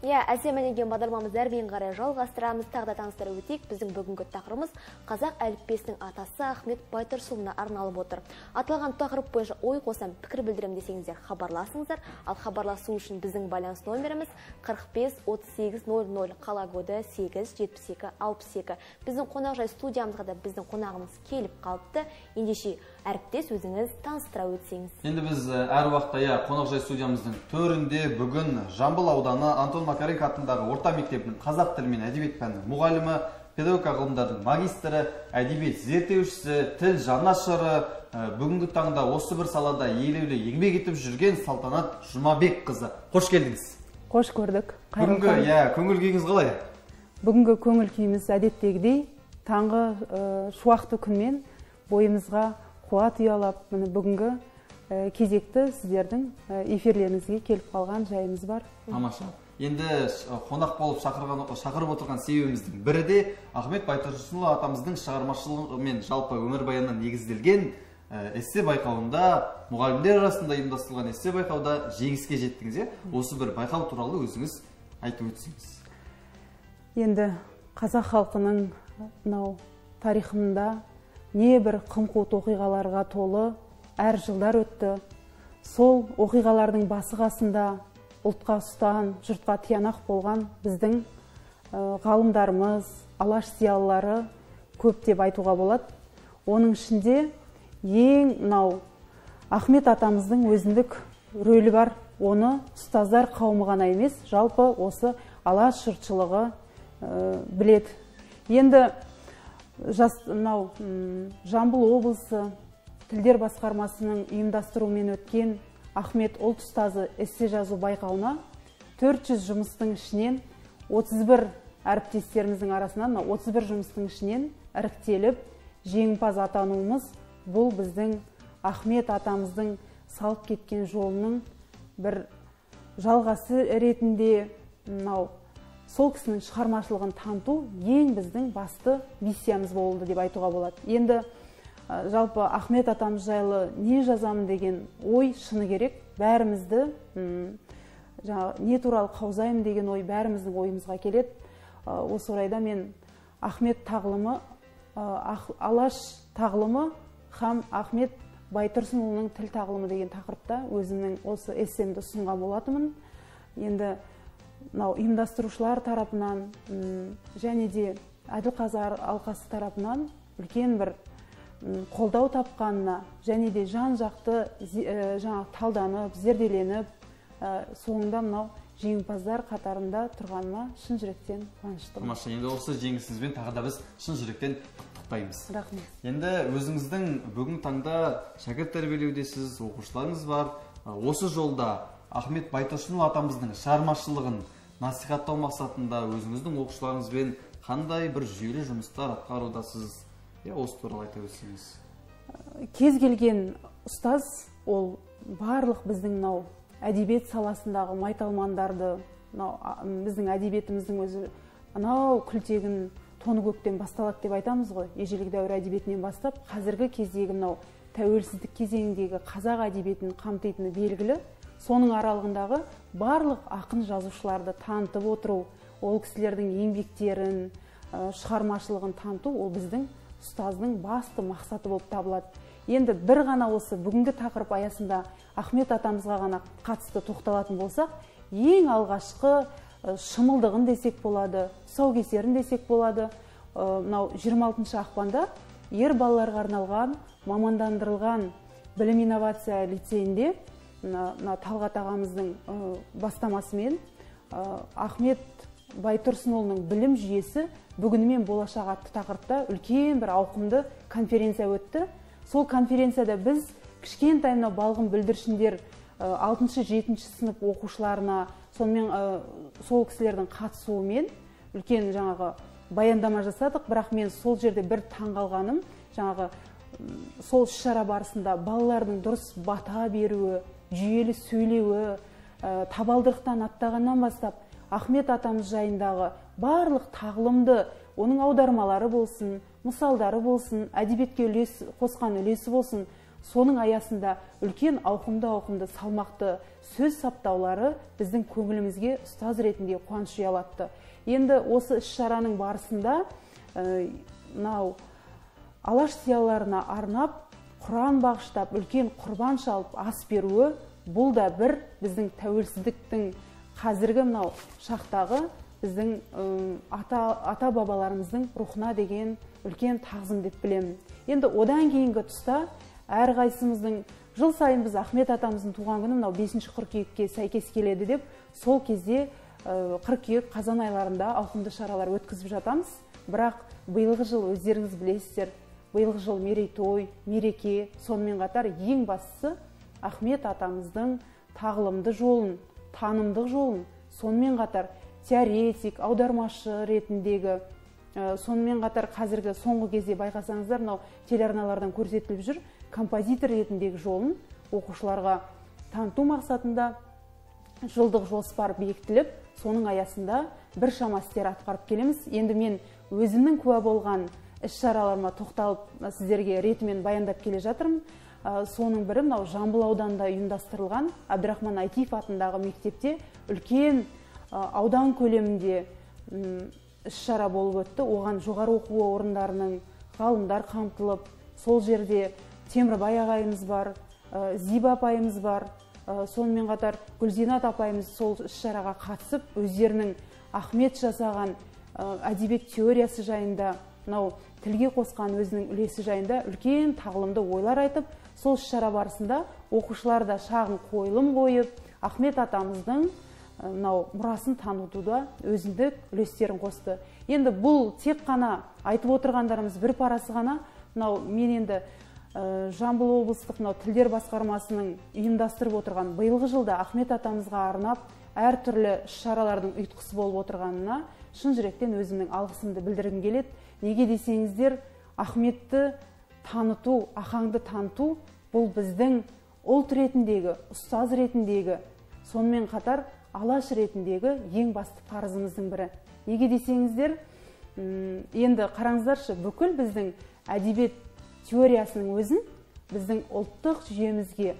Әсем әнеген бағдарламамыз әрмен қарай жалғастырамыз. Тағда таныстыра өтейік. Біздің бүгінгі тақырыбымыз қазақ әліппесінің атасы Ахмет Байтұрсынұлына арналып отыр. Аталған тақырып бойынша ой қосам, пікір білдірем десеңіздер, хабарласыңыздар. Ал хабарласу үшін біздің байланыс номеріміз 45 38 00, қала коды 87262. Біздің қонақжай студиямызға да біздің қонағымыз келіп қалыпты. Ендеше әріптес өзіңіз таныстыра өтсеңіз. Енді біз әр уақытта қонақжай студиямыздың төрінде бүгін Жамбыл ауданы Антон Макаренко атындағы орта мектебінің қазақ тілі мен әдебиет пәнінің мұғалімі, педагогика ғылымдардың магистрі, әдебиет зерттеушісі, тіл жанашыры, бүгінгі таңда осы бір салада елеулі еңбек етіп жүрген Салтанат Жұмабекқызы. Қош келдіңіз. Қош көрдік. Бүгінгі көңіл күйіңіз қалай? Бүгінгі көңіл күйіміз әдеттегідей, таңғы шуақты күнмен бойымызға қуат ұялап, бүгінгі кезекті сіздердің эфирлеріңізге келіп қалған жайымыз бар. Тамаша. Енді қонақ болып шақырып отырған себебіміздің бірі де Ахмет Байтұрсынұлы атамыздың шығармашылығы мен жалпы өмірбаянына негізделген эссе байқауында, мұғалімдер арасында ұйымдастырылған эссе байқауда жеңіске жеттіңіз. Осы бір байқау туралы өзіңіз айтып өтсеңіз. Енді қазақ халқының тарихында небір қым-қуыт оқиғаларға толы әр жылдар өтті. Сол оқиғалардың басы қасында ұлтқа ұстан, жұртқа тиянақ болған біздің ғалымдарымыз, алаш зиялылары көп деп айтуға болады. Оның ішінде ең Ахмет атамыздың өзіндік рөлі бар. Оны ұстаздар қауымы ғана емес, жалпы осы алаш жұртшылығы біледі. Енді Жамбыл облысы тілдер басқармасының ұйымдастыруымен өткен Ахмет ұлт ұстазы эссе жазу байқауына 400 жұмыстың ішінен 31 әріптестеріміздің арасынан 31 жұмыстың ішінен іріктеліп жеңімпаз атануымыз бұл біздің Ахмет атамыздың салып кеткен жолының бір жалғасы ретінде сол кісінің шығармашылығын таныту ең біздің басты миссиямыз болды деп айтуға болады. Енді жалпы Ахмет атамыз жайлы не жазамын деген ой шыны керек. Бәрімізді не туралы қаузаймын деген ой бәріміздің ойымызға келеді. Осы орайда мен Ахмет тағылымы, алаш тағылымы һәм Ахмет Байтұрсынұлының тіл тағылымы деген тақырыпта өзімнің осы эссемді ұсынған болатынмын. Енді ұйымдастырушылар тарапынан және де Әділқазы алқасы тарапынан үлкен бір қолдау тапқанына және де жан-жақты талданып, зерделеніп, соңында жеңімпаздар қатарында тұрғаныма шын жүректен қуаныштымын. Тамаша, енді осы жеңісіңізбен тағы да біз шын жүректен құттықтаймыз. Рахмет. Енді өзіңіздің бүгін таңда шәкірт тәрбиелеудесіз, оқушыларыңыз бар. Осы жолда Ахмет Байтұрсынұлы атамыздың шығармашылығын насихаттау мақсатында өзіңіздің оқушыларыңызбен қандай бір жүйелі жұмыстар атқарудасыз? Осы туралы айта өтсеңіз. Кез келген ұстаз ол барлық біздің әдебиет саласындағы майталмандарды, біздің әдебиетіміздің өзі күлтегін тоны көктен басталады деп айтамыз ғой. Ежелгі дәуір әдебиетінен бастап, қазіргі кездегі тәуелсіздік кезеңіндегі қазақ әдебиетін қамтитыны белгілі. Соның аралығындағы барлық ақын жазушыларды танытып отыру, ол кісілердің еңбектерін, шығармашылығын таныту, ол біздің ұстаздың басты мақсаты болып табылады. Енді бір ғана осы бүгінгі тақырып аясында Ахмет атамызға ғана қатысты тоқталатын болсақ, ең алғашқы шымылдығын десек болады, тұсаукесерін десек болады. 26 ақпанда ер балаларға арналған мамандандырылған білім инновация лицейінде Талғат ағамыздың бастамасымен Ахмет Байтұрсынұлының білім жүйесі бүгіні мен болашақ атты тақырыпта үлкен бір ауқымды конференция өтті. Сол конференцияда біз кішкентай балғын бүлдіршіндер 6-7 сынып оқушыларына, сонымен сол кісілердің қатысуымен үлкен баяндама жасадық. Бірақ мен сол жерде бір таңғалғаным, сол іс-шара барысында балалардың дұрыс бата беруі, жүйелі сөйлеуі, табалдырықтан аттағаннан бастап Ахмет атамыз жайындағы барлық тағылымды, оның аудармалары болсын, мысалдары болсын, әдебиетке қосқан үлесі болсын, соның аясында үлкен ауқымды салмақты сөз саптаулары біздің көңілімізге ұстаз ретінде қуаныш ұялатты. Енді осы іс-шараның барысында мынау алаш зиялыларына арнап Құран бағыштап үлкен құрбан шалып ас беруі, бұл да бір біздің тәуелсіздіктің қазіргі мынау шақтағы біздің ата бабаларымыздың рухына деген үлкен тағзым деп білемін. Енді одан кейінгі тұста әрқайсымыздың жыл сайын біз Ахмет атамыздың туған күні мынау 5 қыркүйекке сәйкес келеді деп, сол кезде қыркүйек қазан айларында ауқымды шаралар өткізіп жатамыз. Бірақ биылғы жыл өздеріңіз білесіздер, биылғы жыл мерейтой, мереке, сонымен қатар ең бастысы Ахмет атамыздың тағылымды жолын, танымдық жолын, сонымен қатар теоретик, аудармашы ретіндегі, сонымен қатар қазіргі соңғы кезде байқасаңыздар, мынау телеарналардан көрсетіліп жүр, композитор ретіндегі жолын оқушыларға таныту мақсатында жылдық жоспар бекітіліп, соның аясында біршама істер атқарып келеміз. Енді мен өзімнің куә болған іс-шараларыма тоқталып сіздерге ретімен баяндап келе жатырмын. Соның бірі мынау Жамбыл ауданында ұйымдастырылған Әбдірахман Айтиев атындағы мектепте үлкен аудан көлемінде іс-шара болып өтті. Оған жоғары оқу орындарының ғалымдар қамтылып, сол жерде Темірбай ағайымыз бар, Зиба апайымыз бар, сонымен қатар Гүлзинат апайымыз сол іс-шараға қатысып, өздерінің Ахмет жасаған әдебиет теориясы жайында, мынау тілге қосқан өзінің үлесі жайында үлкен тағылымды ойлар айтып, сол іс-шара барысында оқушылар да шағын қойылым қойып, Ахмет атамыздың мынау мұрасын танытуда өзіндік үлестерін қосты. Енді бұл тек қана айтып отырғандарымыз бір парасы ғана. Мынау мен енді Жамбыл облыстық мынау тілдер басқармасының ұйымдастырып отырған биылғы жылда Ахмет атамызға арнап әртүрлі іс-шаралардың ұйытқысы болып отырғанына шын жүректен өзімнің алғысымды білдіргім келеді. Неге десеңіздер, Ахметті таныту, Ахаңды таныту бұл біздің ұлт ретіндегі, ұстаз ретіндегі, сонымен қатар алаш ретіндегі ең басты парызымыздың бірі. Неге десеңіздер, енді қараңыздаршы, бүкіл біздің әдебиет теориясының өзін біздің ұлттық жүйемізге,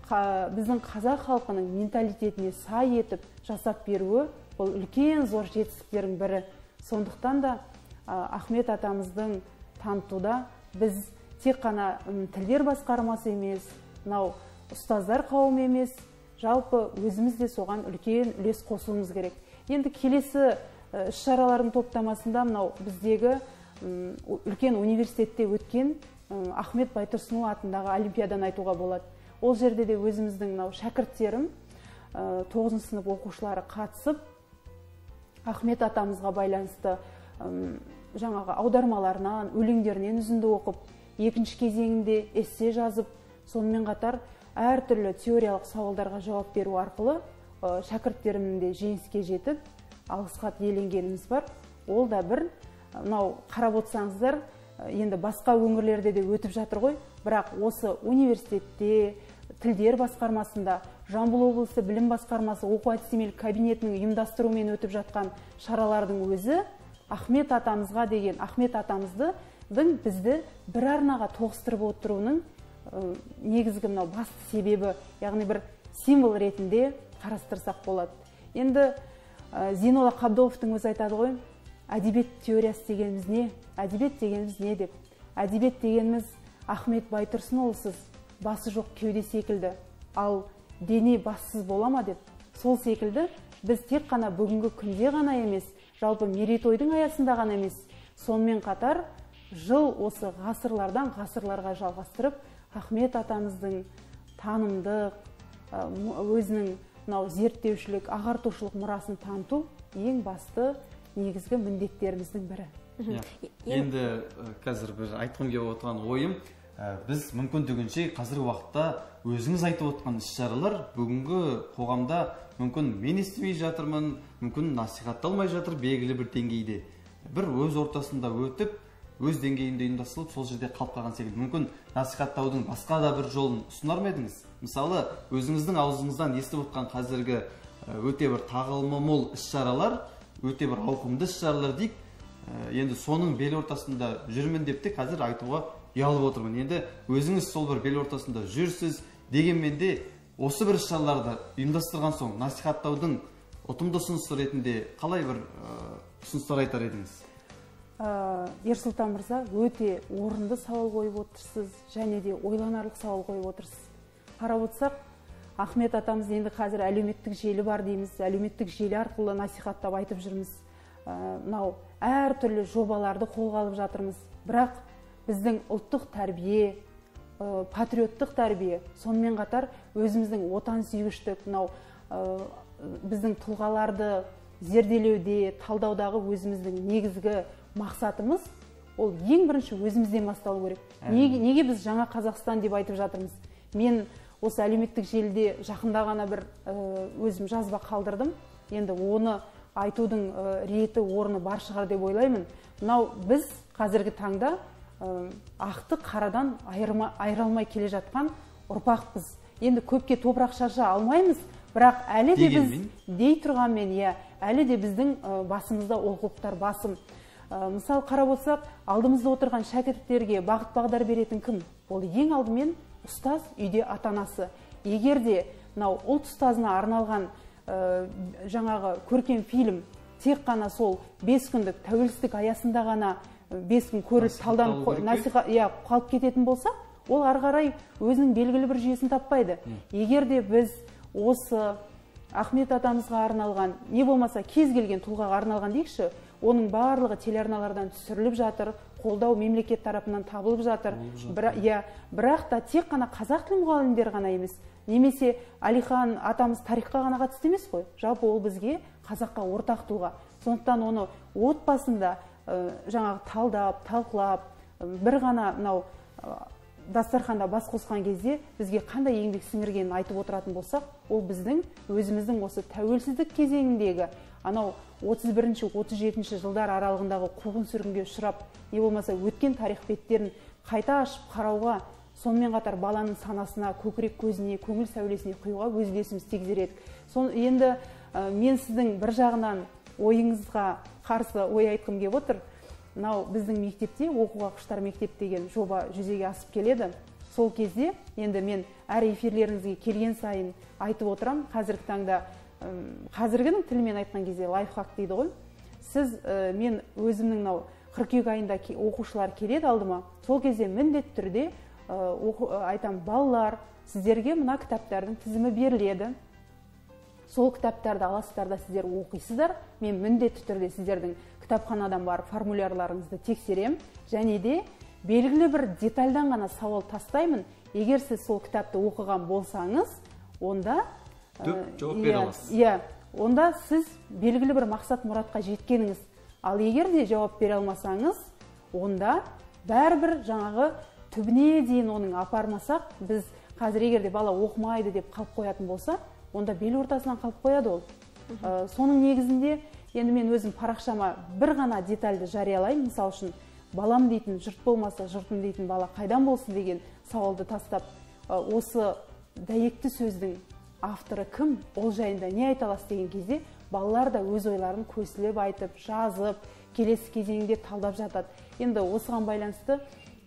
біздің қазақ халқының менталитетіне сай етіп жасап беруі бұл үлкен зор жетістіктердің бірі. Сондықтан да Ахмет атамыздың танытуда біз тек қана тілдер басқармасы емес, мынау ұстаздар қауымы емес, жалпы өзіміз де соған үлкен үлес қосуымыз керек. Енді келесі іс-шаралардың топтамасында мынау біздегі үлкен университетте өткен Ахмет Байтұрсынұлы атындағы олимпиаданы айтуға болады. Ол жерде де өзіміздің мынау шәкірттерім 9 сынып оқушылары қатысып, Ахмет атамызға байланысты жаңағы аудармаларынан, өлеңдерінен үзінді оқып, екінші кезеңінде эссе жазып, сонымен қатар әртүрлі теориялық сауалдарға жауап беру арқылы шәкірттерімнің де жеңіске жетіп, алғыс хат иеленгеніміз бар. Ол да бір, мынау қарап отырсаңыздар, енді басқа өңірлерде де өтіп жатыр ғой, бірақ осы университетте, тілдер басқармасында, Жамбыл облысы білім басқармасы оқу әдістемелік кабинетінің ұйымдастыруымен өтіп жатқан шаралардың өзі Ахмет атамызға деген, Ахмет атамыздың бізді бір арнаға тоғыстырып отыруының негізгі мынау басты себебі, яғни бір символ ретінде қарастырсақ болады. Енді Зейнолла Қабдоловтың өзі айтады ғой, әдебиет теориясы дегеніміз не? Әдебиет дегеніміз не деп? Әдебиет дегеніміз Ахмет Байтұрсынұлысыз, басы жоқ кеуде секілді, ал дене бассыз бола ма деп. Сол секілді біз тек қана бүгінгі күнде ғана емес, жалпы мерейтойдың аясында ғана емес, сонымен қатар жыл осы ғасырлардан ғасырларға жалғастырып, Ахмет атамыздың танымдық, өзінің мынау зерттеушілік, ағартушылық мұрасын таныту ең басты негізгі міндеттеріміздің бірі. Енді қазір бір айтқым келіп отырған ойым, біз мүмкіндігінше қазіргі уақытта өзіңіз айтып отырған іс-шаралар бүгінгі қоғамда мүмкін мен естімей жатырмын, мүмкін насихатталмай жатыр белгілі бір деңгейде. Бір өз ортасында өтіп, өз деңгейінде ұйымдастырылып, сол жерде қалып қалған секілді. Мүмкін насихаттаудың басқа да бір жолын ұсынар ма едіңіз? Мысалы, өзіңіздің аузыңыздан естіп отқан қазіргі өте бір тағылымы мол іс-шаралар, өте бір ауқымды іс-шаралар дейік. Енді соның бел ортасында жүрмін деп те қазір айтуға ұялып отырмын. Енді өзіңіз сол бір бел ортасында жүрсіз, дегенмен де осы бір іс-шараларды ұйымдастырған соң насихаттаудың ұтымды ұсынысы ретінде қалай бір ұсыныстар айтар едіңіз? Ерсұлтан мырза, өте орынды сауал қойып отырсыз, және де ойланарлық сауал қойып отырсыз. Қарап отырсақ, Ахмет атамыз енді қазір әлеуметтік желі бар дейміз, әлеуметтік желі арқылы насихаттап айтып жүрміз. Мынау әртүрлі жобаларды қолға алып жатырмыз. Бірақ біздің ұлттық тәрбие, патриоттық тәрбие, сонымен қатар өзіміздің отансүйгіштік, мынау біздің тұлғаларды зерделеуде, талдаудағы өзіміздің негізгі мақсатымыз ол ең бірінші өзімізден басталу керек. Неге біз жаңа Қазақстан деп айтып жатырмыз? Мен осы әлеуметтік желіде жақында ғана бір өзім жазба қалдырдым. Енді оны айтудың реті, орны бар шығар деп ойлаймын. Мынау біз қазіргі таңда ақты қарадан айыра алмай келе жатқан ұрпақпыз. Енді көпке топырақ шаша алмаймыз, бірақ әлі де біз дей тұрғанмен, әлі де біздің басымызда олқылықтар басым. Мысалы қарап отырсақ, алдымызда отырған шәкірттерге бағыт-бағдар беретін кім? Ол ең алдымен ұстаз, үйде ата-анасы. Егер де мынау ұлт ұстазына арналған жаңағы көркем фильм тек қана сол 5 күндік тәуелсіздік аясында ғана 5 күн көріп талданып қалып кететін болса, ол ары қарай өзінің белгілі бір жүйесін таппайды. Егер де біз осы Ахмет атамызға арналған, не болмаса кез келген тұлғаға арналған дейікші, оның барлығы телеарналардан түсіріліп жатыр, қолдау мемлекет тарапынан табылып жатыр. Бірақ та тек қана қазақ тілі мұғалімдері ғана емес, немесе Әлихан атамыз тарихқа ғана қатысты емес қой. Жалпы ол бізге қазаққа ортақ тұлға. Сондықтан оны отбасында жаңағы талдап, талқылап, бір ғана мынау дастарханда бас қосқан кезде бізге қандай еңбек сіңіргенін айтып отыратын болсақ, ол біздің өзіміздің осы тәуелсіздік кезеңіндегі анау 31-37 жылдар аралығындағы қуғын-сүргінге ұшырап, не болмаса өткен тарих беттерін қайта ашып қарауға, сонымен қатар баланың санасына, көкірек көзіне, көңіл сәулесіне құюға өз үлесімізді тигізер едік. Енді мен сіздің бір жағынан ойыңызға қарсы ой айтқым келіп отыр. Мынау біздің мектепте оқуға құштар мектеп деген жоба жүзеге асып келеді. Сол кезде енді мен әр эфирлеріңізге келген сайын айтып отырам. Қазіргі таңда, қазіргінің тілімен айтқан кезде лайфхак дейді ғой. Мен өзімнің мынау қыркүйек айында оқушылар келеді алдыма. Сол кезде міндетті түрде айтам, балалар, сіздерге мына кітаптардың тізімі беріледі. Сол кітаптарды аласыздар да сіздер оқисыздар. Мен міндетті түрде сіздердің кітапханадан барып формулярларыңызды тексерем, және де белгілі бір детальдан ғана сауал тастаймын. Егер сіз сол кітапты оқыған болсаңыз, онда жауап бере аласыз. Онда сіз белгілі бір мақсат мұратқа жеткеніңіз. Ал егер де жауап бере алмасаңыз, онда бәрібір жаңағы түбіне дейін оның апармасақ, біз қазір егер де бала оқымайды деп қалып қоятын болса, онда бел ортасынан қалып қояды ол. Соның негізінде енді мен өзім парақшама бір ғана детальді жариялаймын. Мысал үшін, балам дейтін жұрт болмаса, жұртым дейтін бала қайдан болсын деген сауалды тастап, осы дәйекті сөздің авторы кім, ол жайында не айта аласыз деген кезде, балалар да өз ойларын көсіліп айтып, жазып, келесі кезеңде талдап жатады. Енді осыған байланысты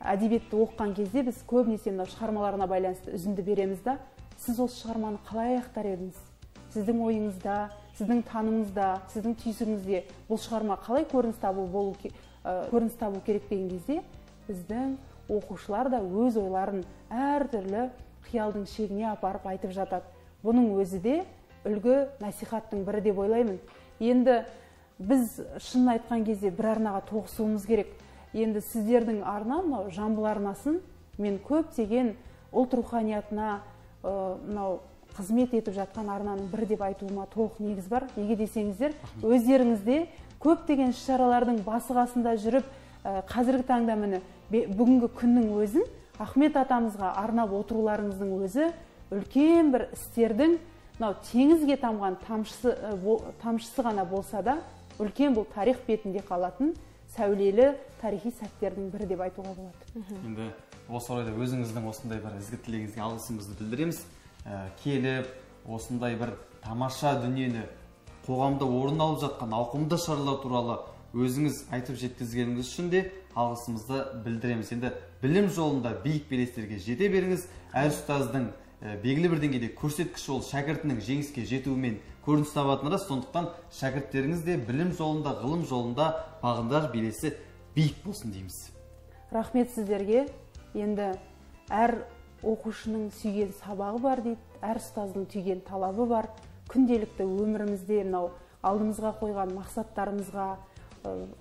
әдебиетті оқыған кезде біз көбінесе шығармаларына байланысты үзінді береміз да, сіз осы шығарманы қалай аяқтар едіңіз? Сіздің ойыңызда, сіздің танымыңызда, сіздің түйсігіңізде бұл шығарма қалай көрініс табу керек деген кезде, біздің оқушылар да өз ойларын әртүрлі қиялдың шегіне апарып айтып жатады. Бұның өзі де үлгі насихаттың бірі деп ойлаймын. Енді біз шынын айтқан кезде бір арнаға тоғысуымыз керек. Енді сіздердің арна, жамбыл арнасын мен көптеген ұлт руханиятына қызмет етіп жатқан арнаның бірі деп айтуыма толық негіз бар. Неге десеңіздер, өздеріңізде көптеген іс-шаралардың басы-қасында жүріп, қазіргі таңда міне бүгінгі күннің өзін Ахмет атамызға арнап отыруларыңыздың өзі үлкен бір істердің теңізге тамған тамшысы ғана болса да, үлкен бұл тарих бетінде қалатын сәулелі тарихи сәттердің бірі деп айтуға болады. Енді осы орайда өзіңіздің осындай бір ізгі тілегіңізге алғысымызды білдіреміз. Келіп, осындай бір тамаша дүниені, қоғамда орын алып жатқан ауқымды шаралар туралы өзіңіз айтып жеткізгеніңіз үшін де алғысымызды білдіреміз. Енді білім жолында биік белестерге жете беріңіз. Әр ұстаздың белгілі бір деңгейде көрсеткіш ол шәкіртінің жеңіске жетуімен көрініс табатыны рас. Сондықтан шәкірттеріңіз де білім жолында, ғылым жолында бағындар белесі биік болсын дейміз. Рахмет сіздерге. Енді әр оқушының сүйген сабағы бар дейді, әр ұстаздың түйген талабы бар. Күнделікті өмірімізде мынау алдымызға қойған мақсаттарымызға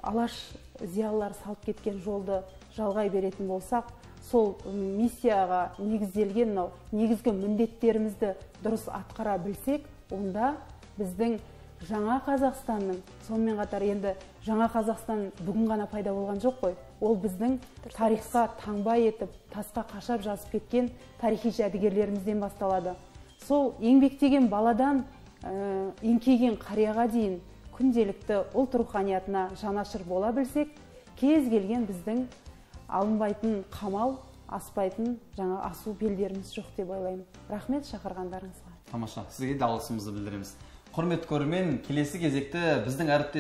алаш зиялылар салып кеткен жолды жалғай беретін болсақ, сол миссияға негізделген мынау негізгі міндеттерімізді дұрыс атқара білсек, онда біздің жаңа Қазақстанның, сонымен қатар енді жаңа Қазақстан бүгін ғана пайда болған жоқ қой. Ол біздің тарихқа таңба етіп, тасқа қашап жазып кеткен тарихи жәдігерлерімізден басталады. Сол еңбектеген баладан еңкейген қарияға дейін күнделікті ұлт руханиятына жанашыр бола білсек, кез келген біздің алынбайтын қамал, аспайтын жаңа асу белдеріміз жоқ деп ойлаймын. Рахмет шақырғандарыңызға. Тамаша, сізге де алғысымызды білдіреміз. Құрметті көрермен, келесі кезекті біздің әріптес